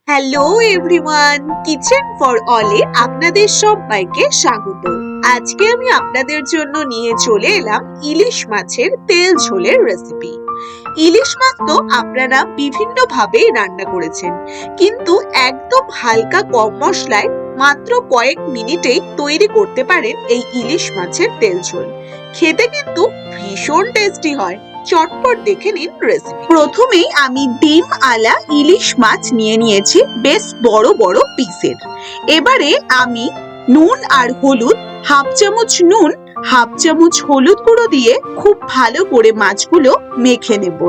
Hello everyone, kitchen for অলে আপনাদের সবাইকে স্বাগত। আজকে আমি আপনাদের জন্য নিয়ে চলে এলাম ইলিশ মাছের তেল ঝোলের রেসিপি। ইলিশ মাছ তো আপনারা বিভিন্ন ভাবে রান্না করেছেন, কিন্তু একদম হালকা কম মশলায় মাত্র কয়েক মিনিটেই তৈরি করতে পারেন এই ইলিশ মাছের তেল ঝোল। খেতে কিন্তু ভীষণ টেস্টি হয়। চটপট দেখে নিন রেসিপি। প্রথমেই আমি ডিম আলা ইলিশ মাছ নিয়ে নিয়েছি বেশ বড় বড় পিসের। এবারে আমি নুন আর হলুদ, হাফ চামচ নুন, হাফ চামচ হলুদ গুঁড়ো দিয়ে খুব ভালো করে মাছগুলো মেখে নেব।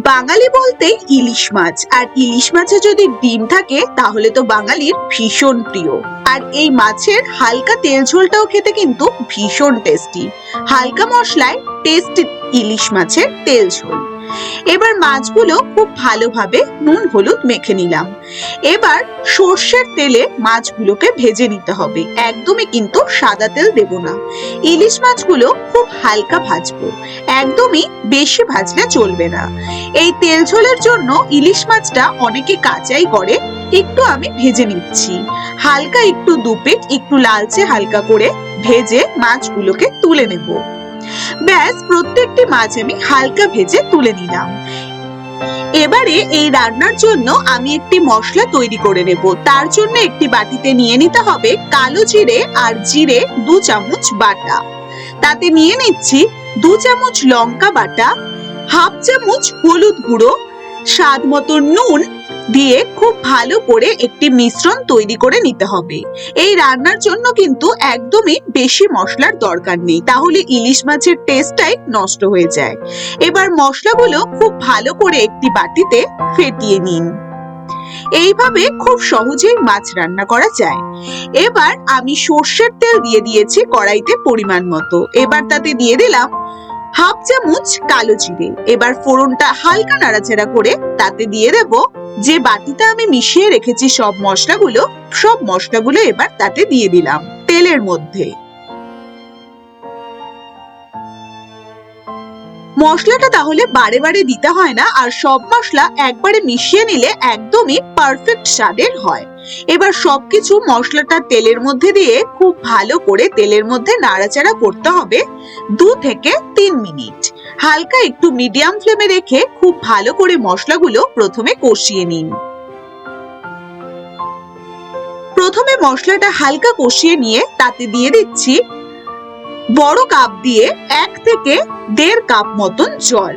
বাঙালি বলতেই ইলিশ মাছ, আর ইলিশ মাছে যদি ডিম থাকে তাহলে তো বাঙালির ভীষণ প্রিয়। আর এই মাছের হালকা তেল ঝোলটাও খেতে কিন্তু ভীষণ টেস্টি। হালকা মশলায় টেস্টি ইলিশ মাছের তেল ঝোল। এবার মাছগুলো খুব ভালোভাবে নুন হলুদ মেখে নিলাম। এবার সর্ষের তেলে মাছগুলোকে ভেজে নিতে হবে, একদমই কিন্তু সাদা তেল দেব না। ইলিশ মাছগুলো খুব হালকা ভাজবো, একদমই বেশি ভাজলে চলবে না। এই তেল ঝোলের জন্য ইলিশ মাছটা অনেকে কাঁচাই করে, একটু আমি ভেজে নিচ্ছি। হালকা একটু দুপিট একটু লালচে হালকা করে ভেজে মাছগুলোকে তুলে নেব। ব্যাস, প্রত্যেকটি মাছ আমি হালকা ভেজে তুলে নিলাম। এবারে এই রান্নার জন্য আমি একটি মশলা তৈরি করে নেব। তার জন্য একটি বাটিতে নিয়ে নিতে হবে কালো জিরে আর জিরে 2 চামচ বাটা। তাতে নিয়ে নিচ্ছি 2 চামচ লঙ্কা বাটা, হাফ চামচ হলুদ গুঁড়ো, স্বাদ মতো নুন দিয়ে খুব ভালো করে একটি মিশ্রণ তৈরি করে নিতে হবে। এই রান্নার জন্য কিন্তু একদমই বেশি মশলার দরকার নেই, তাহলে ইলিশ মাছের টেস্টটাই নষ্ট হয়ে যায়। এবার মশলাগুলো খুব ভালো করে একটি বাটিতে ফেটিয়ে নিন। এইভাবে খুব সহজেই মাছ রান্না করা যায়। এবার আমি সর্ষের তেল দিয়ে দিয়েছি কড়াইতে পরিমাণ মতো। এবার তাতে দিয়ে দিলাম হাফ চামচ কালো জিরে। এবার ফোড়নটা হালকা নাড়াচাড়া করে তাতে দিয়ে দেব যে বাটিতে আমি মিশিয়ে রেখেছি সব মশলাগুলো এবার তাতে দিয়ে দিলাম তেলের মধ্যে। মশলাটা তাহলে বারে বারে দিতে হয় না, আর সব মশলা একবারে মিশিয়ে নিলে একদমই পারফেক্ট স্বাদের হয়। এবার সবকিছু মশলাটা তেলের মধ্যে দিয়ে খুব ভালো করে তেলের মধ্যে নাড়াচাড়া করতে হবে 2 থেকে 3 মিনিট। হালকা একটু মিডিয়াম ফ্লেমে রেখে খুব ভালো করে মশলাগুলো প্রথমে কষিয়ে নিন। প্রথমে মশলাটা হালকা কষিয়ে নিয়ে তাতে দিয়ে দিচ্ছি বড় কাপ দিয়ে 1 থেকে 1.5 কাপ মতন জল।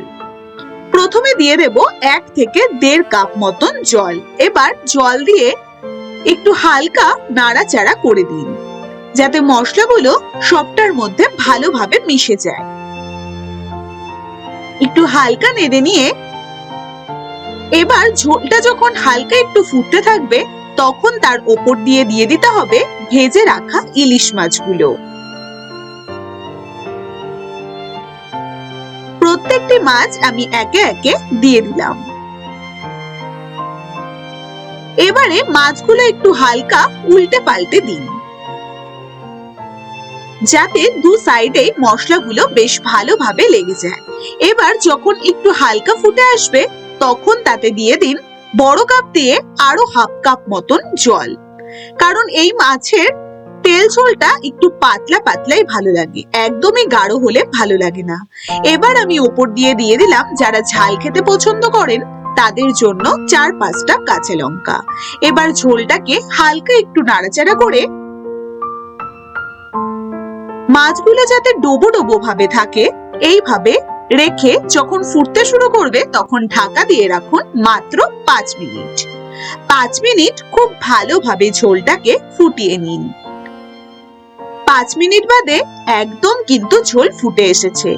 প্রথমে দিয়ে দেব 1 থেকে 1.5 কাপ মতন জল। এবার জল দিয়ে একটু হালকা নাড়াচাড়া করে দিন, যাতে মশলাগুলো সবটার মধ্যে ভালোভাবে মিশে যায়। একটু হালকা নেড়ে নিয়ে এবার ঝোলটা যখন হালকা একটু ফুটতে থাকবে তখন তার ওপর দিয়ে দিতে হবে ভেজে রাখা ইলিশ মাছগুলো। প্রত্যেকটি মাছ আমি একে একে দিয়ে দিলাম। এবারে মাছগুলো একটু হালকা উল্টে পাল্টে দিন, যাতে 2 সাইডে মশলাগুলো বেশ ভালোভাবে লেগে যায়। এবার যখন একটু হালকা ফুটে আসবে তখন তাতে দিয়ে দিন বড় কাপ দিয়ে আরো হাফ কাপ মতন জল, কারণ এই মাছের তেল ঝোলটা একটু পাতলা পাতলাই ভালো লাগে, একদমই গাঢ় হলে ভালো লাগে না। এবার আমি উপর দিয়ে দিলাম, যারা ঝাল খেতে পছন্দ করেন তাদের জন্য 4-5টা কাঁচা লঙ্কা। এবার ঝোলটাকে হালকা একটু নাড়াচাড়া করে মাছগুলো যাতে ডোবো ডোবো ভাবে থাকে এইভাবে রেখে যখন ফুটতে শুরু করবে তখন ঢাকা দিয়ে রাখুন মাত্র 5 মিনিট। 5 মিনিট খুব ভালোভাবে ঝোলটাকে ফুটিয়ে নিন। 5 মিনিট বাদে একদম কিন্তু ঝোল ফুটে এসেছে।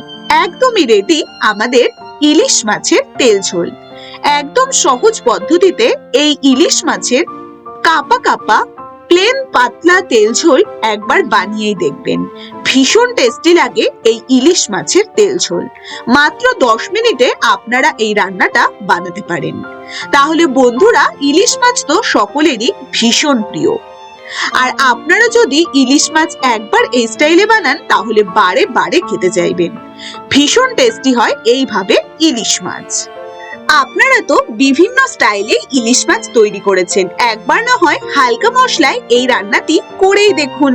একদমই রেডি আমাদের ইলিশ মাছের তেল ঝোল। একদম সহজ পদ্ধতিতে এই ইলিশ মাছের কাপা কাপা প্লেন পাতলা তেল ঝোল একবার বানিয়েই দেখবেন। ভীষণ টেস্টি লাগে এই ইলিশ মাছের তেল ঝোল। মাত্র 10 মিনিটে আপনারা এই রান্নাটা বানাতে পারেন। তাহলে বন্ধুরা, ইলিশ মাছ তো সকলেরই ভীষণ প্রিয়, আর আপনারা যদি ইলিশ মাছ একবার এই স্টাইলে বানান তাহলে বারে বারে খেতে চাইবেন। ভীষণ টেস্টি হয় এইভাবে ইলিশ মাছ। আপনারা তো বিভিন্ন স্টাইলে ইলিশ মাছ তৈরি করেছেন, একবার না হয় হালকা মশলায় এই রান্নাটি করেই দেখুন।